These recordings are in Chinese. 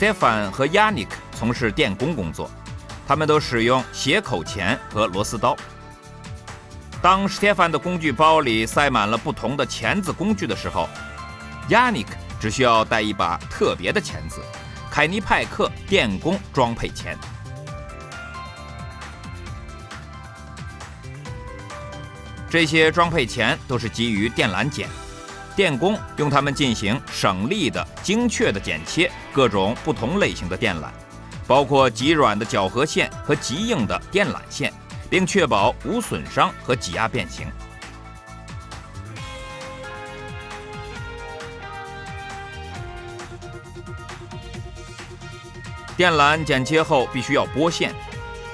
Stefan 和 Yannick 从事电工工作，他们都使用斜口钳和螺丝刀。当 Stefan 的工具包里塞满了不同的钳子工具的时候， Yannick 只需要带一把特别的钳子——凯尼派克电工装配钳。这些装配钳都是基于电缆剪，电工用它们进行省力的、精确的剪切各种不同类型的电缆，包括极软的绞合线和极硬的电缆线，并确保无损伤和挤压变形。电缆剪切后必须要拨线，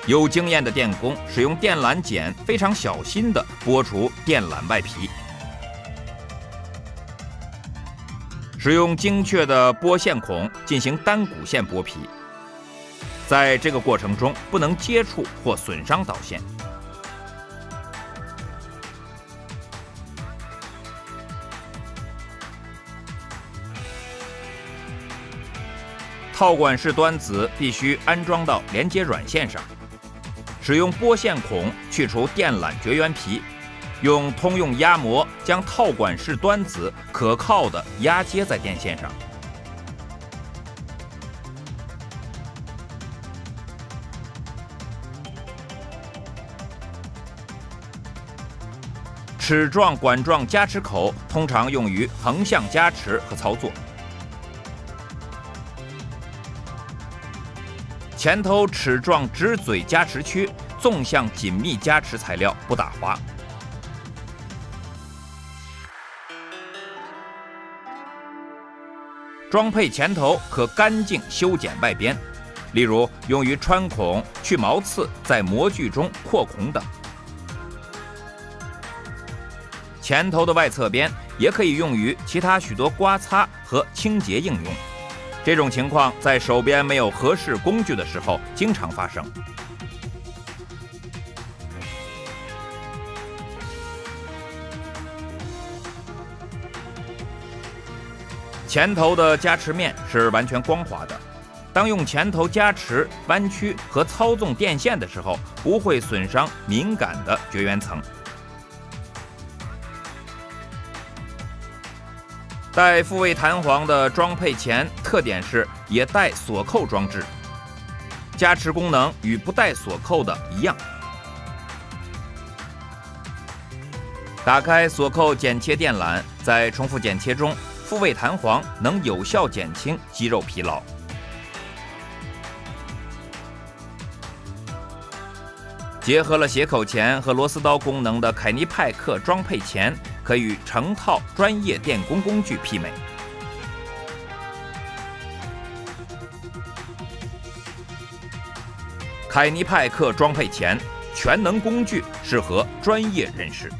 有经验的电工使用电缆剪非常小心地剥除电缆外皮，使用精确的拨线孔进行单股线剥皮，在这个过程中不能接触或损伤导线。套管式端子必须安装到连接软线上，使用拨线孔去除电缆绝缘皮，用通用压模将套管式端子可靠地压接在电线上。齿状、管状夹齿口通常用于横向夹持和操作。前头齿状直嘴夹持区纵向紧密夹持材料不打滑。装配钳头可干净修剪外边，例如用于穿孔、去毛刺、在模具中扩孔等。钳头的外侧边也可以用于其他许多刮擦和清洁应用。这种情况在手边没有合适工具的时候经常发生。钳头的夹持面是完全光滑的，当用钳头夹持、弯曲和操纵电线的时候，不会损伤敏感的绝缘层。带复位弹簧的装配钳特点是也带锁扣装置，夹持功能与不带锁扣的一样。打开锁扣剪切电缆，在重复剪切中，复位弹簧能有效减轻肌肉疲劳。结合了斜口钳和螺丝刀功能的凯尼派克装配钳可与成套专业电工工具媲美。凯尼派克装配钳全能工具，适合专业人士。